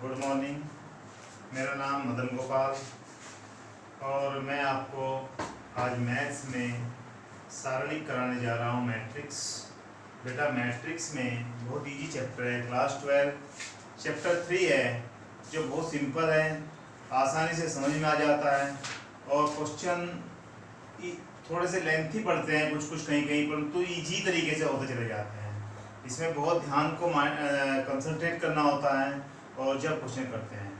Good morning. मेरा नाम मदन गोपाल और मैं आपको आज मैथ्स में सारणी कराने जा रहा हूँ। मैट्रिक्स। बेटा मैट्रिक्स में बहुत इजी चैप्टर है, क्लास 12 चैप्टर 3 है, जो बहुत सिंपल है, आसानी से समझ में आ जाता है और क्वेश्चन थोड़े से लेंथी पढ़ते हैं कुछ कहीं कहीं, परंतु इजी तरीके से होते चले जाते हैं। इसमें बहुत ध्यान को कंसंट्रेट करना होता है और जब क्वेश्चन करते हैं।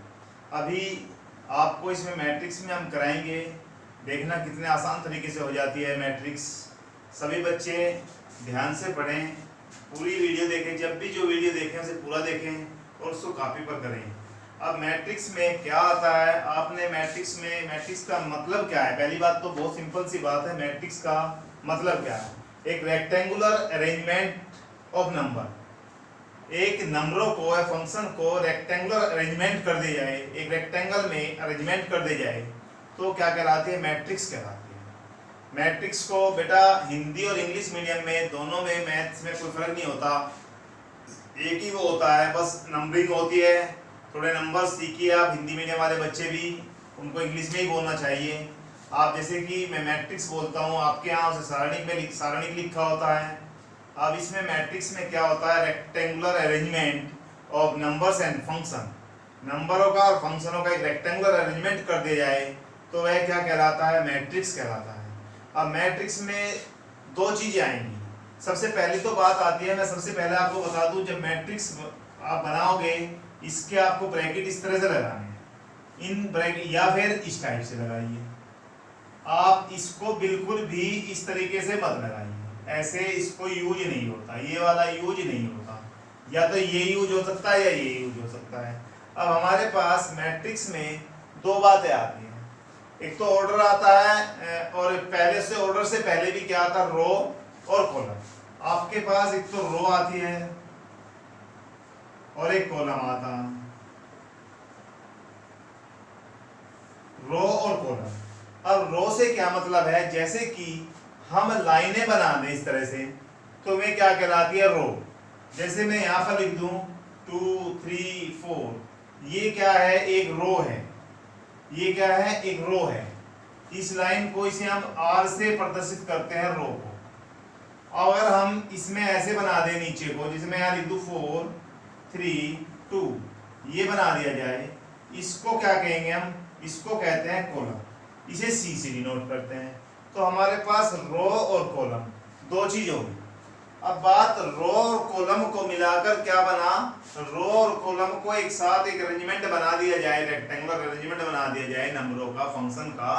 अभी आपको इसमें मैट्रिक्स में हम कराएंगे, देखना कितने आसान तरीके से हो जाती है मैट्रिक्स। सभी बच्चे ध्यान से पढ़ें, पूरी वीडियो देखें, जब भी जो वीडियो देखें उसे पूरा देखें और उसको कॉपी पर करें। अब मैट्रिक्स में क्या आता है, आपने मैट्रिक्स का मतलब क्या है? पहली बात तो बहुत सिंपल सी बात है, मैट्रिक्स का मतलब क्या है? एक रेक्टेंगुलर अरेंजमेंट ऑफ नंबर। एक नंबरों को या फंक्शन को रेक्टेंगुलर अरेंजमेंट कर दिया जाए, एक रेक्टेंगल में अरेंजमेंट कर दिया जाए तो क्या कहलाती है? मैट्रिक्स कहलाती है। मैट्रिक्स को बेटा हिंदी और इंग्लिश मीडियम में दोनों में मैथ्स में कोई फर्क नहीं होता, एक ही वो होता है, बस नंबरिंग होती है। थोड़े नंबर सीखिए आप, हिंदी मीडियम वाले बच्चे भी, उनको इंग्लिश में ही बोलना चाहिए। आप जैसे कि मैं मैट्रिक्स बोलता हूँ, आपके यहाँ उसे सारणी लिखा होता है। अब इसमें मैट्रिक्स में क्या होता है? Rectangular arrangement of numbers and function. नंबरों का और फंक्शनों का एक रेक्टेंगुलर अरेंजमेंट कर दिया जाए तो वह क्या कहलाता है? मैट्रिक्स कहलाता है। अब मैट्रिक्स में दो चीज़ें आएंगी। सबसे पहली तो बात आती है, मैं सबसे पहले आपको बता दूं, जब मैट्रिक्स आप बनाओगे इसके आपको ब्रैकेट इस तरह से लगाने हैं, इन ब्रैकेट या फिर इस टाइप से लगाइए। आप इसको बिल्कुल भी इस तरीके से मत लगाइए, ऐसे इसको यूज नहीं होता, ये वाला यूज नहीं होता। या तो ये यूज हो सकता है या ये यूज हो सकता है। अब हमारे पास मैट्रिक्स में दो बातें आती हैं, एक तो ऑर्डर आता है और पहले से ऑर्डर से पहले भी क्या आता है? रो और कॉलम। आपके पास एक तो रो आती है और एक कॉलम आता है, रो और कॉलम। अब रो से क्या मतलब है? जैसे कि हम लाइनें बना दें इस तरह से तो वे क्या कहलाती है? रो। जैसे मैं यहाँ पर लिख दूं 2 3 4, ये क्या है? एक रो है। ये क्या है? एक रो है। इस लाइन को इसे हम R से प्रदर्शित करते हैं, रो को। अगर हम इसमें ऐसे बना दें नीचे को, जिसमें यहाँ लिख दूं 4 3 2, ये बना दिया जाए, इसको क्या कहेंगे हम? इसको कहते हैं कॉलम। इसे C से डिनोट करते हैं। तो हमारे पास रो और कॉलम दो चीज होगी। अब बात रो और कॉलम को मिलाकर क्या बना? रो और कॉलम को एक साथ एक अरेंजमेंट बना दिया जाए, रेक्टेंगुलर अरेंजमेंट बना दिया जाए नंबरों का, फंक्शन का,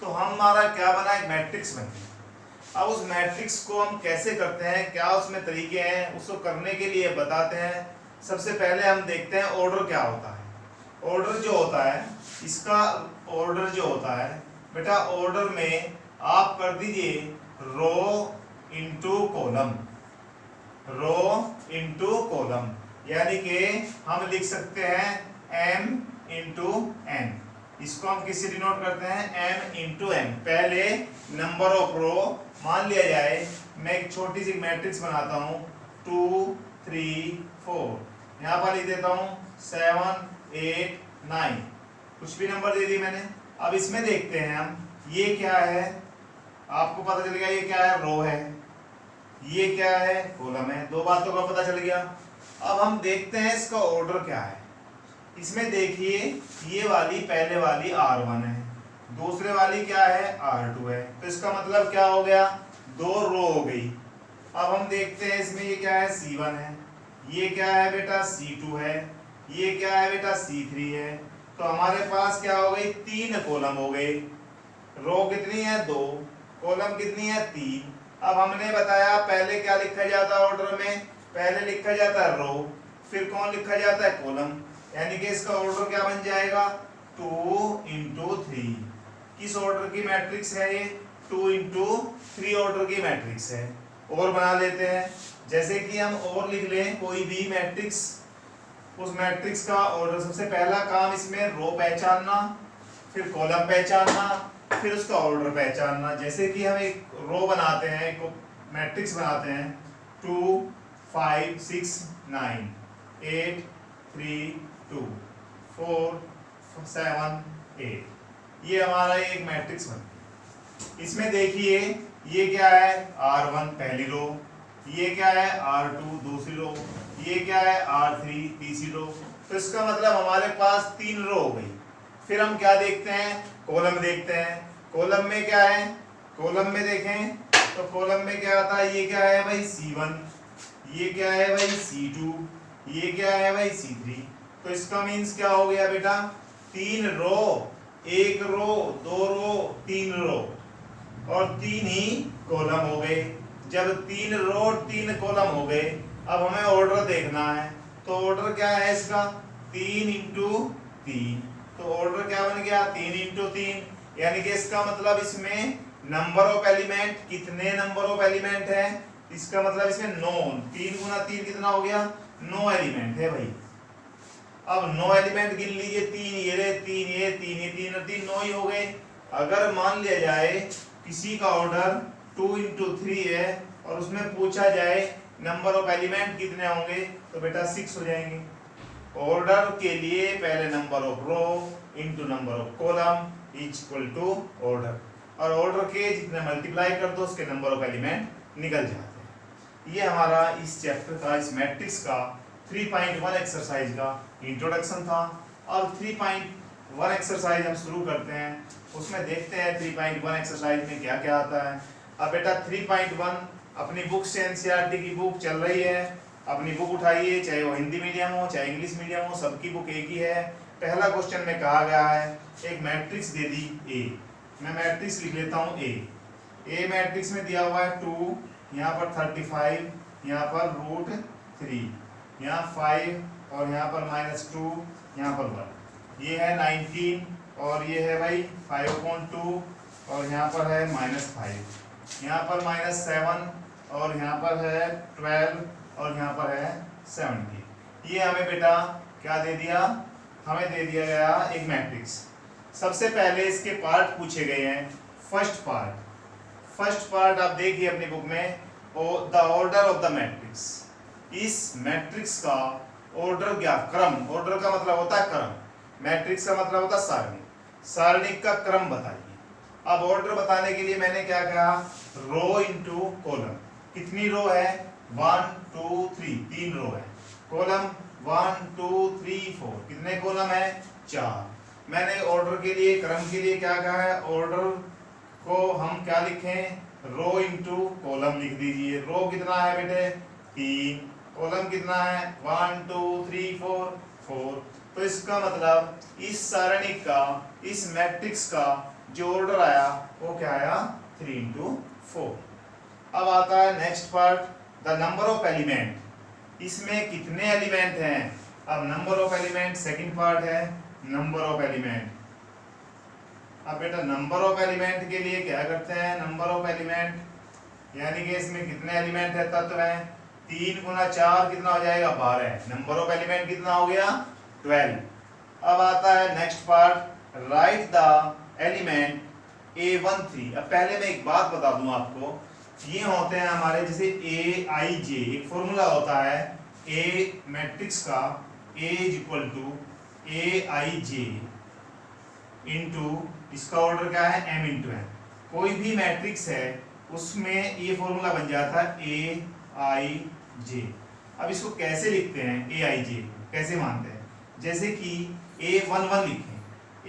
तो हमारा क्या बना? एक मैट्रिक्स बन गया। अब उस मैट्रिक्स को हम कैसे करते हैं, क्या उसमें तरीके हैं, उसको करने के लिए बताते हैं। सबसे पहले हम देखते हैं ऑर्डर क्या होता है। ऑर्डर जो होता है, इसका ऑर्डर जो होता है बेटा, ऑर्डर में आप कर दीजिए rho into column, rho into column, यानी कि हम लिख सकते हैं m इंटू n। इसको हम किससे डिनोट करते हैं? m into n। पहले नंबर ऑफ रो, मान लिया जाए मैं एक छोटी सी मैट्रिक्स बनाता हूँ 2 3 4, यहाँ पर लिख देता हूँ 7 8 9, कुछ भी नंबर दे दिए मैंने। अब इसमें देखते हैं हम, ये क्या है? आपको पता चल गया ये क्या है? रो है। ये क्या है? कॉलम है। दो बातों का पता चल गया। अब हम देखते हैं इसका ऑर्डर क्या है। इसमें देखिए ये वाली पहले वाली R1 है, दूसरे वाली क्या है? R2 है। तो इसका मतलब क्या हो गया? दो रो हो गई। अब हम देखते हैं इसमें ये क्या है? C1 है, ये क्या है बेटा? C2 है, ये क्या है बेटा? C3 है। तो हमारे पास क्या हो गई? 3 कॉलम हो गए। रो कितनी है? 2, कॉलम कितनी है? 3। अब हमने बताया पहले क्या लिखा जाता है ऑर्डर में? पहले लिखा जाता है रो, फिर कौन लिखा जाता है? कॉलम। यानी कि इसका ऑर्डर क्या बन जाएगा? 2 इंटू 3। किस ऑर्डर की मैट्रिक्स है ये? 2 इंटू 3 ऑर्डर की मैट्रिक्स है। और बना लेते हैं, जैसे कि हम और लिख लें कोई भी मैट्रिक्स, उस मैट्रिक्स का ऑर्डर। सबसे पहला काम इसमें रो पहचानना, फिर कॉलम पहचानना, फिर उसका ऑर्डर पहचानना। जैसे कि हम एक रो बनाते हैं, एक मैट्रिक्स बनाते हैं 2 5 6 9 8 3 2, 4 7 8। ये हमारा एक मैट्रिक्स बनती है। इसमें देखिए ये क्या है, R1 पहली रो, ये क्या है R2 दूसरी रो, ये क्या है R3 तीसरी रो। तो इसका मतलब हमारे पास 3 रो हो गई। फिर हम क्या देखते हैं, कॉलम देखते हैं। कॉलम में क्या है, कॉलम में देखें तो कॉलम में क्या आता है, ये क्या है भाई C1, ये क्या है भाई C2, ये क्या है भाई C3। तो इसका मीन्स क्या हो गया बेटा, 3 रो, 1 रो, 2 रो, 3 रो और 3 ही कॉलम हो गए। जब 3 रो 3 कॉलम हो गए, अब हमें ऑर्डर देखना है। तो ऑर्डर क्या है इसका, 3 इंटू 3। तो ऑर्डर क्या बन गया, 3 इंटू 3। यानी कि इसका मतलब इसमें नंबर ऑफ एलिमेंट, कितने नंबर ऑफ एलिमेंट है, इसका मतलब इसमें 9। 3 गुना 3 कितना हो गया, 9 एलिमेंट है भाई। अब 9 एलिमेंट गिन लीजिए, 3 ये रहे, 3 ये, 3 ये, 3 और 3 9 ही हो गए। अगर मान लिया जाए किसी का ऑर्डर 2 इंटू 3 है और उसमें पूछा जाए नंबर ऑफ एलिमेंट कितने होंगे, तो बेटा 6 हो जाएंगे। ऑर्डर के लिए पहले number of row into number of column is equal to order, और ऑर्डर के जितने मल्टीप्लाई कर दो उसके नंबर ऑफ एलिमेंट निकल जाते हैं। ये हमारा इस चैप्टर का, इस मैट्रिक्स का 3.1 एक्सरसाइज का इंट्रोडक्शन था। अब 3.1 एक्सरसाइज हम शुरू करते हैं, उसमें देखते हैं 3.1 एक्सरसाइज में क्या क्या आता है। अब बेटा 3.1 अपनी बुक से एनसीईआरटी की बुक चल रही है, अपनी बुक उठाइए, चाहे वो हिंदी मीडियम हो चाहे इंग्लिश मीडियम हो, सबकी बुक एक ही है। पहला क्वेश्चन में कहा गया है, एक मैट्रिक्स दे दी ए, मैं मैट्रिक्स लिख लेता हूँ ए मैट्रिक्स में दिया हुआ है 2, यहाँ पर 35, यहाँ पर √3, यहाँ 5 और यहाँ पर -2, यहाँ पर 1, ये है 19 और ये है भाई 5/2 और यहाँ पर है -5, यहाँ पर -7 और यहाँ पर है 12 और यहाँ पर है 70। ये हमें बेटा क्या दे दिया, हमें दे दिया गया एक मैट्रिक्स। सबसे पहले इसके पार्ट पूछे गए हैं। फर्स्ट पार्ट आप देखिए अपनी बुक में, the order of the matrix. इस मैट्रिक्स का ऑर्डर क्या, क्रम। ऑर्डर का मतलब होता है क्रम, मैट्रिक्स का मतलब होता है सारणी। सारणी का क्रम बताइए। अब ऑर्डर बताने के लिए मैंने क्या कहा, रो इंटू कॉलम। कितनी रो है, 1 2 3, 3 रो है। कॉलम 1 2 3 4, कितने कॉलम है, 4। मैंने ऑर्डर के लिए, क्रम के लिए क्या कहा है, ऑर्डर को हम क्या लिखें, रो इंटू कॉलम लिख दीजिए। रो कितना है बेटे, 3, कॉलम कितना है 1 2 3 4 4। तो इसका मतलब इस सारणी का, इस मैट्रिक्स का जो ऑर्डर आया वो क्या आया, 3 इंटू 4। अब आता है next part, the number of element. इसमें कितने एलिमेंट हैं। अब number of element second part है, नंबर ऑफ एलिमेंट। अब बेटा नंबर ऑफ एलिमेंट के लिए क्या करते हैं, नंबर ऑफ एलिमेंट यानी कि इसमें कितने एलिमेंट है, तत्व हैं। 3 गुना 4 कितना हो जाएगा, 12। नंबर ऑफ एलिमेंट कितना हो गया, 12। अब आता है next part, right the element A13। अब पहले मैं एक बात बता दूं आपको, ये होते हैं हमारे जैसे AIJ, एक फॉर्मूला होता है ए मैट्रिक्स का, A = AIJ इंटू, इसका ऑर्डर क्या है, M × N। कोई भी मैट्रिक्स है उसमें ये फॉर्मूला बन जाता है AIJ। अब इसको कैसे लिखते हैं, AIJ कैसे मानते हैं, जैसे कि A11 लिखें।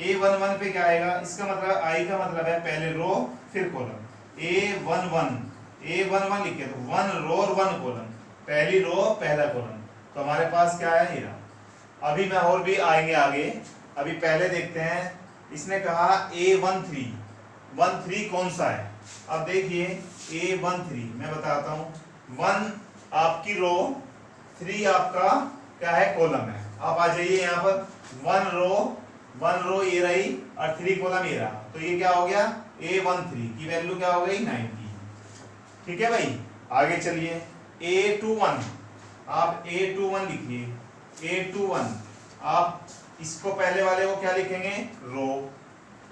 A11 पे क्या आएगा, इसका मतलब I का मतलब है पहले रो फिर कॉलम। A11 लिखे तो 1 रो और 1 कॉलम, पहली रो पहला कॉलम। तो हमारे पास क्या है, ये। अभी मैं और भी आएंगे आगे, अभी पहले देखते हैं। इसने कहा A13, 13 कौन सा है। अब देखिए A13 मैं बताता हूँ, 1 आपकी रो, 3 आपका क्या है, कॉलम है। आप आ जाइए यहाँ पर, 1 रो ये रही और 3 कॉलम ये रहा। तो ये क्या हो गया, A13 की वैल्यू क्या हो गई, 90। ठीक है भाई, आगे चलिए। A21, आप A21 लिखिए। A21 आप इसको पहले वाले को क्या लिखेंगे, रो,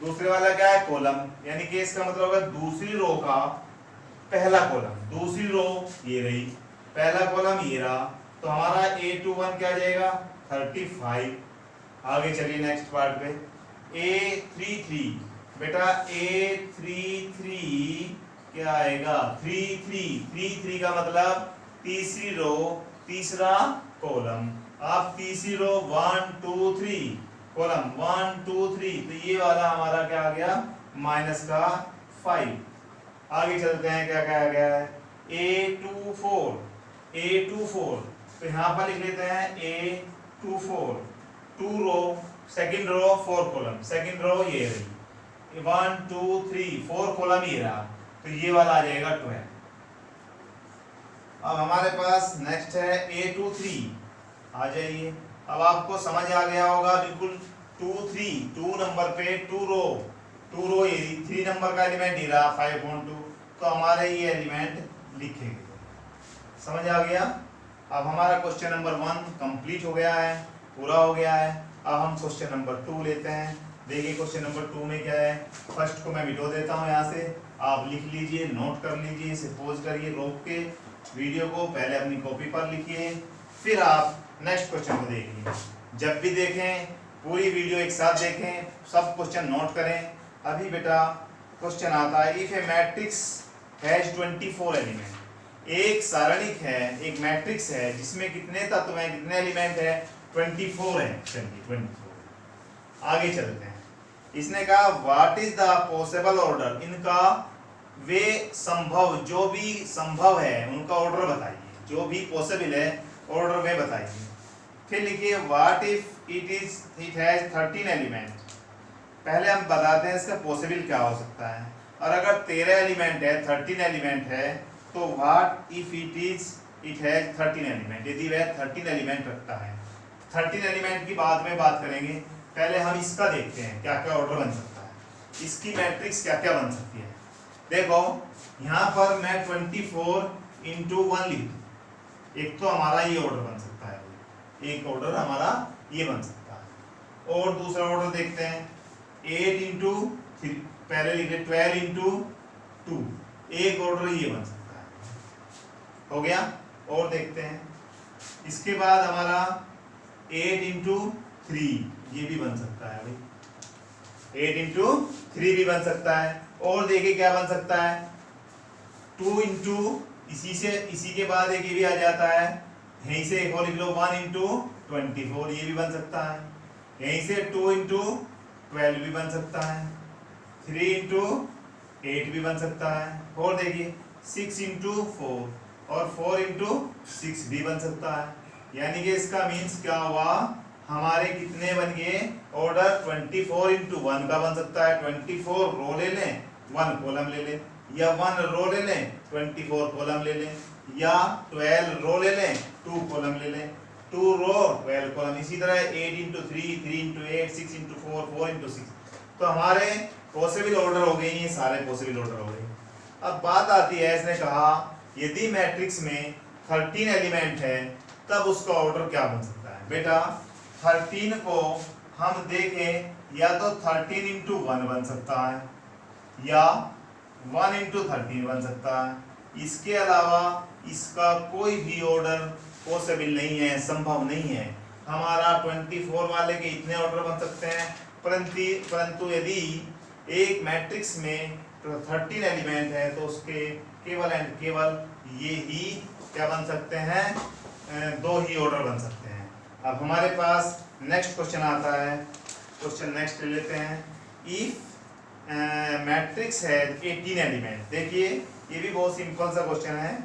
दूसरे वाला क्या है, कॉलम। यानी कि इसका मतलब होगा दूसरी रो का पहला कॉलम, दूसरी रो ये रही, पहला कॉलम ये रहा। तो हमारा A21 क्या आ जाएगा, 35। आगे चलिए नेक्स्ट पार्ट पे। A33 बेटा A33 क्या आएगा? 33 का मतलब तीसरी रो तीसरा कॉलम। आप तीसरी रो 1 2 3 कॉलम 1 2 3, तो ये वाला हमारा क्या आ गया? माइनस का 5। आगे चलते हैं, क्या कहा गया है? A24 तो यहाँ पर लिख लेते हैं A24 2 row second row 4 column, second row ये रही 1 2 3 4 कॉलम ये रहा, तो ये वाला आ जाएगा 12। अब हमारे पास नेक्स्ट है A23, आ जाइए। अब आपको समझ आ गया होगा बिल्कुल। 2 नंबर पे 2 रो ये 3 नंबर का एलिमेंट ही रहा 5.2, तो हमारे ये एलिमेंट लिखेंगे। समझ आ गया? अब हमारा क्वेश्चन नंबर 1 कंप्लीट हो गया है, पूरा हो गया है। अब हम क्वेश्चन नंबर 2 लेते हैं। देखिए क्वेश्चन नंबर 2 में क्या है। फर्स्ट को मैं मिटो देता हूँ यहाँ से, आप लिख लीजिए, नोट कर लीजिए, इसे पोज करिए, रोक के वीडियो को पहले अपनी कॉपी पर लिखिए, फिर आप नेक्स्ट क्वेश्चन को देखिए। जब भी देखें पूरी वीडियो एक साथ देखें, सब क्वेश्चन नोट करें। अभी बेटा क्वेश्चन आता है, if A matrix has 24 element, एक सारणिक है, एक मैट्रिक्स है जिसमें कितने तत्व हैं, कितने एलिमेंट है? 24 है। चलिए 24। आगे चलते हैं। इसने कहा what is the possible order, इनका वे संभव, जो भी संभव है उनका ऑर्डर बताइए, जो भी पॉसिबल है ऑर्डर वे बताइए। फिर लिखिए what if it has 13 element. पहले हम बताते हैं इसका पॉसिबल क्या हो सकता है। और अगर 13 एलिमेंट है, 13 एलिमेंट है, तो what if it has 13 element, यदि वह 13 एलिमेंट रखता है। 13 एलिमेंट की बाद में बात करेंगे, पहले हम इसका देखते हैं क्या क्या ऑर्डर बन सकता है, इसकी मैट्रिक्स क्या क्या बन सकती है। देखो यहाँ पर मैं 24 इंटू 1 लिख दूँ, एक तो हमारा ये ऑर्डर बन सकता है, एक ऑर्डर हमारा ये बन सकता है। और दूसरा ऑर्डर देखते हैं 8 इंटू 3, पहले लिखे 12 इंटू 2, एक ऑर्डर ये बन सकता है, हो गया। और देखते हैं इसके बाद हमारा 8 इंटू 3 ये भी बन सकता है भाई, 8 इंटू 3 भी बन सकता है। और देखिए क्या बन सकता है 2 इंटू इसी के बाद एक ये भी आ जाता है, यहीं से एक और लिख लो 1 इंटू 24 ये भी बन सकता है। यहीं से 2 इंटू 12 भी बन सकता है, 3 इंटू 8 भी बन सकता है। और देखिए 6 इंटू 4 और 4 इंटू 6 भी बन सकता है। यानी कि इसका मीन्स क्या हुआ, हमारे कितने बन गए ऑर्डर? 24 इंटू 1 का बन सकता है, 24 रो ले लें 1 कॉलम ले लें, या 1 रो ले लें 24 कॉलम ले लें, या 12 रो ले लें 2 कॉलम ले लें, 2 रो 12 कॉलम। इसी तरह 8 इंटू 3, 3 इंटू 8, 6 इंटू 4, 4 इंटू 6। तो हमारे पॉसिबल ऑर्डर हो गए, ये सारे पॉसिबल ऑर्डर हो गए। अब बात आती है, इसने कहा यदि मैट्रिक्स में 13 एलिमेंट है तब उसका ऑर्डर क्या बन सकता है। बेटा 13 को हम देखें, या तो 13 इंटू 1 बन सकता है, या 1 इंटू 13 बन सकता है। इसके अलावा इसका कोई भी ऑर्डर पॉसिबल नहीं है, संभव नहीं है। हमारा 24 वाले के इतने ऑर्डर बन सकते हैं, परंतु यदि एक मैट्रिक्स में 13 एलिमेंट है तो उसके केवल एंड केवल ये ही क्या बन सकते हैं, 2 ही ऑर्डर बन सकते हैं। अब हमारे पास नेक्स्ट क्वेश्चन आता है, क्वेश्चन नेक्स्ट ले लेते हैं। इफ मैट्रिक्स है 18 एलिमेंट, देखिए ये भी बहुत सिंपल सा क्वेश्चन है।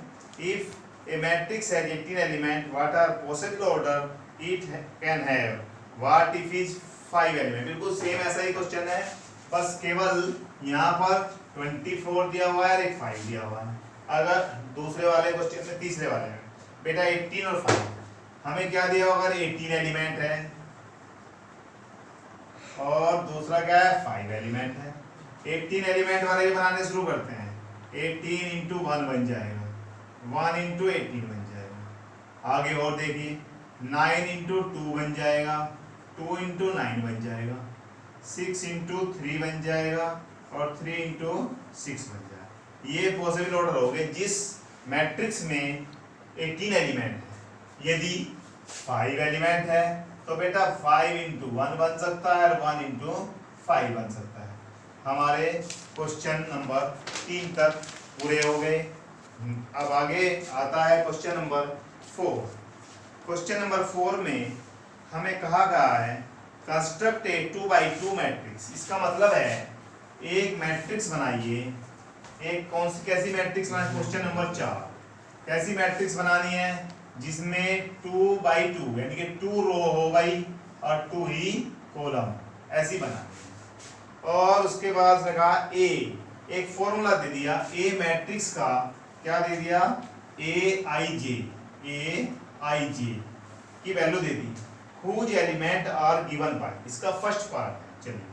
इफ ए मैट्रिक्स है 18 element, what are possible order it can have, what if is 5 element. बिल्कुल सेम ऐसा ही क्वेश्चन है, बस केवल यहाँ पर 24 दिया हुआ है और एक 5 दिया हुआ है। अगर दूसरे वाले क्वेश्चन में, तीसरे वाले में बेटा 18 और 5, हमें क्या दिया होगा? 18 एलिमेंट है और दूसरा क्या है? 5 एलिमेंट है। 18 एलिमेंट वाले बनाने शुरू करते हैं। 18 इंटू 1 बन जाएगा, 1 इंटू 18 बन जाएगा। आगे और देखिए 9 इंटू 2 बन जाएगा, 2 इंटू 9 बन जाएगा, 6 इंटू 3 बन जाएगा और 3 इंटू 6 बन जाएगा। ये पॉसिबल ऑर्डर हो गए जिस मैट्रिक्स में 18 एलिमेंट है। यदि 5 एलिमेंट है तो बेटा 5 इंटू 1 बन सकता है और 1 इंटू 5 बन सकता है। हमारे क्वेश्चन नंबर 3 तक पूरे हो गए। अब आगे आता है क्वेश्चन नंबर 4। क्वेश्चन नंबर 4 में हमें कहा गया है कंस्ट्रक्ट ए 2x2 मैट्रिक्स। इसका मतलब है एक मैट्रिक्स बनाइए। एक कौन सी कैसी मैट्रिक्स बनाए? क्वेश्चन नंबर 4 कैसी मैट्रिक्स बनानी है जिसमें 2x2 यानी कि 2 रो हो गई और 2 ही कॉलम, ऐसी बनानी है। और उसके बाद लगा ए, एक फॉर्मूला दे दिया ए मैट्रिक्स का, क्या दे दिया? aij की वैल्यू दे दी। Whose element are given by, इसका फर्स्ट पार्ट है। चलिए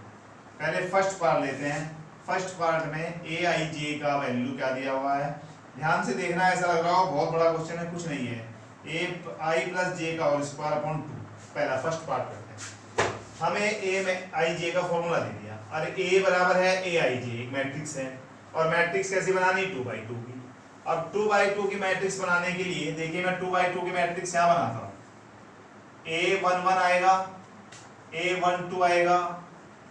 पहले फर्स्ट पार्ट लेते हैं। फर्स्ट पार्ट में aij का वैल्यू क्या दिया हुआ है, ध्यान से देखना। ऐसा लग रहा हो बहुत बड़ा क्वेश्चन है, कुछ नहीं है। ai प्लस जे का होल स्क्वायर अपॉन 2, पहला फर्स्ट पार्ट करते हैं। हमें a में aij का फॉर्मूला दे दिया। अरे a बराबर है aij, एक मैट्रिक्स है और मैट्रिक्स कैसी बनानी? 2x2 की। अब 2x2 की मैट्रिक्स बनाने के लिए देखिए मैं 2x2 की मैट्रिक्स यहाँ बनाता हूँ। a11 आएगा, a12 आएगा,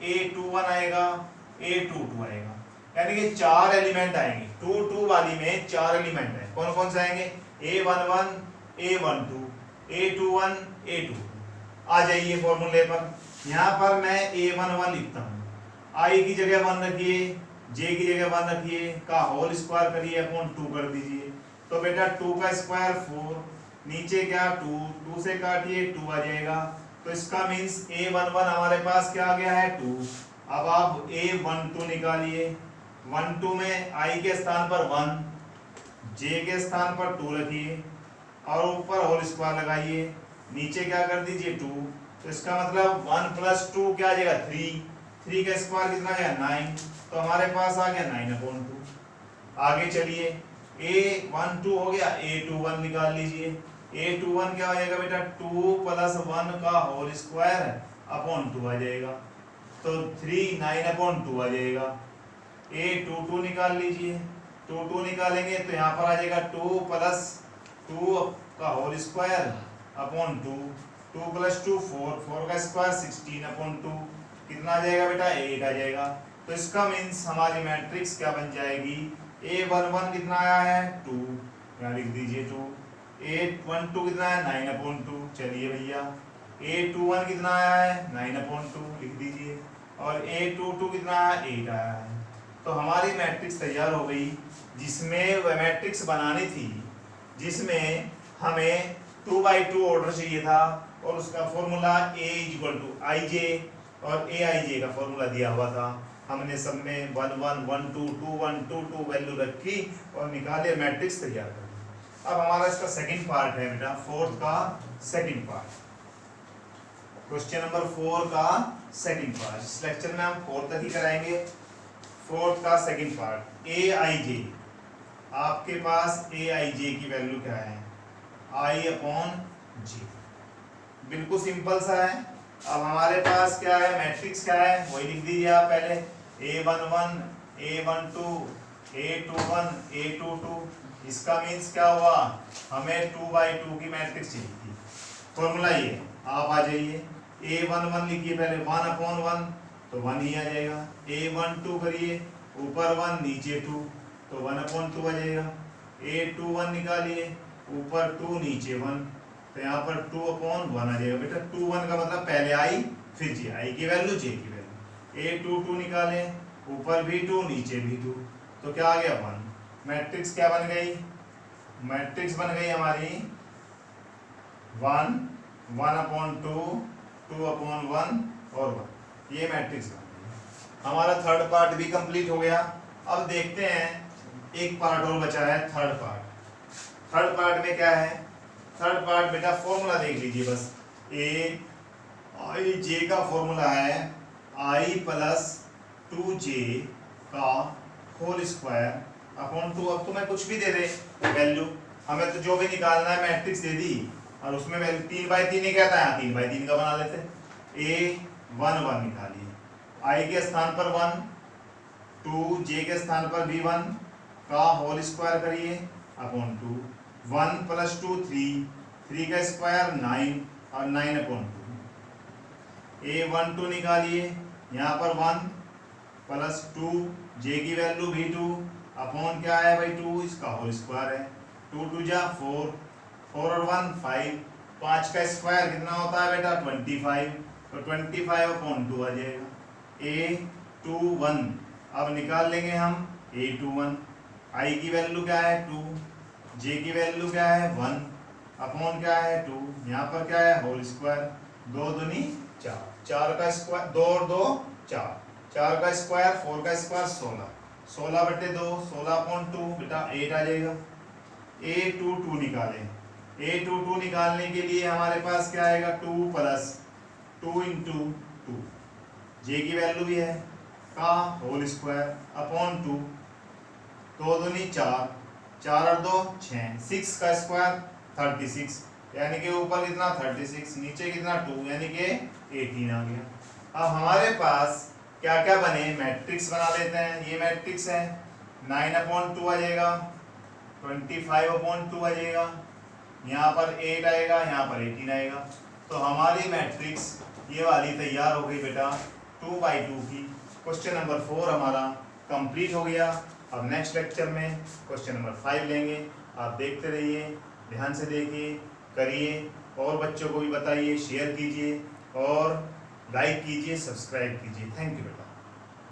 a21 आएगा, a22 आएगा, यानी कि 4 एलिमेंट आएंगे। 2 वाली में 4 एलिमेंट है। कौन कौन से आएंगे? a11, a12, a21, a22। आ जाइए फॉर्मूले पर। यहाँ पर मैं a11 लिखता हूँ, i की जगह 1 रखिए, j की जगह 1 रखिए, का होल स्क्वायर करिए अपॉन 2 कर दीजिए। तो बेटा 2 का स्क्वायर 4, नीचे क्या 2 से काटिए 2 आ जाएगा। तो इसका मीन्स a11 हमारे पास क्या आ गया है? 2। अब आप a12 निकालिए। 12 में i के स्थान पर 1, j के स्थान पर 2 रखिए और ऊपर होल स्क्वायर लगाइए, नीचे क्या कर दीजिए 2। तो इसका मतलब 1 प्लस 2 क्या आ जाएगा? 3 का स्क्वायर कितना आएगा? 9। तो हमारे पास आ गया 9/2। आगे चलिए a12 हो गया, a21 निकाल लीजिए। a21 क्या हो जाएगा बेटा? 2 प्लस 1 का होल स्क्वायर अपॉन 2 आ जाएगा। तो 3 9/2 आ जाएगा। a22 निकाल लीजिए। 2 निकालेंगे तो यहाँ पर आ जाएगा 2 प्लस 2 का होल स्क्वायर अपॉन 2, 2 प्लस 2 4 का स्क्वायर 16/2, कितना आ जाएगा बेटा? 8 आ जाएगा। तो इसका मीन्स हमारी मैट्रिक्स क्या बन जाएगी? a11 कितना आया है? 2, यहाँ लिख दीजिए 2। a12 कितना है? 9/2। चलिए भैया a21 कितना आया है? 9/2 लिख दीजिए। और a22 कितना आया? 8 आया है। तो हमारी मैट्रिक्स तैयार हो गई, जिसमें वह मैट्रिक्स बनानी थी जिसमें हमें 2x2 ऑर्डर चाहिए था और उसका फॉर्मूला a = ij और aij का फॉर्मूला दिया हुआ था। हमने सब में 1 1 1 2 2 1 2 2 वैल्यू रखी और निकाले, मैट्रिक्स तैयार कर दी। अब हमारा इसका सेकंड पार्ट है बेटा, फोर्थ का सेकंड पार्ट। क्वेश्चन नंबर 4 का सेकंड पार्ट। इस लेक्चर में हम 4 तक ही कराएंगे। फोर्थ का सेकंड पार्ट aij। आपके पास aij की वैल्यू क्या है? i/j। बिल्कुल सिंपल सा है। अब हमारे पास क्या है? मैट्रिक्स क्या है वही लिख दीजिए आप पहले। a11 a12 a21 a22। इसका मीन्स क्या हुआ? हमें 2x2 की मैट्रिक्स चाहिए थी। फॉर्मूला ये, आप आ जाइए a11 लिखिए पहले 1/1 तो 1 ही आ जाएगा। a12 करिए, ऊपर 1 नीचे 2 तो 1/2 आ जाएगा। a21 निकालिए, ऊपर 2 नीचे 1 तो यहाँ पर 2/1 आ जाएगा। बेटा 2 1 का मतलब पहले i फिर j, i की वैल्यू j की वैल्यू। a22 निकालें, ऊपर भी 2 नीचे भी 2 तो क्या आ गया? 1। मैट्रिक्स क्या बन गई? मैट्रिक्स बन गई हमारी 1 1/2 2/1 और 1। ये मैट्रिक्स बन गई। हमारा थर्ड पार्ट भी कंप्लीट हो गया। अब देखते हैं एक पार्ट और बचा है, थर्ड पार्ट। थर्ड पार्ट में क्या है? थर्ड पार्ट बेटा फॉर्मूला देख लीजिए बस। aij का फॉर्मूला है i प्लस 2j का होल स्क्वायर अपॉन 2। अब तुम्हें कुछ भी दे दे वैल्यू, हमें तो जो भी निकालना है मैट्रिक्स दे दी और उसमें वैल्यू 3/3 ही कहता है, 3/3 का बना लेते। a11 निकालिए, i के स्थान पर 1, 2 j के स्थान पर भी 1 का होल स्क्वायर करिए अपॉन 2। 1 प्लस 2 3 का स्क्वायर 9 और 9/2। A12 निकालिए, यहाँ पर 1 प्लस 2, जे की वैल्यू भी 2 अपॉन क्या है भाई 2, इसका होल स्क्वायर है। 2 2 जा 4, 4 और 1 5, 5 का स्क्वायर कितना होता है बेटा 25, तो 25 अपॉन 2 आ जाएगा। A21 अब निकाल लेंगे हम A21, I की वैल्यू क्या है 2, J की वैल्यू क्या है 1 अपॉन क्या है 2, यहाँ पर क्या है होल स्क्वायर, 2 दूनी 4, 4 का स्क्वायर 2 और 2 4, 4 का स्क्वायर 4 का स्क्वायर 16, 16 बटे 2 16 अपॉन 2 बेटा 8 आ जाएगा। A22 निकालें, A22 निकालने के लिए हमारे पास क्या आएगा 2 प्लस 2 इंटू 2, जे की वैल्यू भी है का होल स्क्वायर अपॉन 2, 2 दूनी 4, 4 और 2 6, 6 का स्क्वायर 36, यानी कि ऊपर कितना 36, नीचे कितना 2, यानी कि 18 आ गया। अब हमारे पास क्या क्या बने, मैट्रिक्स बना लेते हैं। ये मैट्रिक्स है 9/2 आ जाएगा, 25/2 आ जाएगा, यहाँ पर 8 आएगा, यहाँ पर 18 आएगा। तो हमारी मैट्रिक्स ये वाली तैयार हो गई बेटा 2/2 की। क्वेश्चन नंबर 4 हमारा कंप्लीट हो गया। अब नेक्स्ट लेक्चर में क्वेश्चन नंबर 5 लेंगे। आप देखते रहिए, ध्यान से देखिए, करिए और बच्चों को भी बताइए, शेयर कीजिए और लाइक कीजिए, सब्सक्राइब कीजिए। थैंक यू बेटा।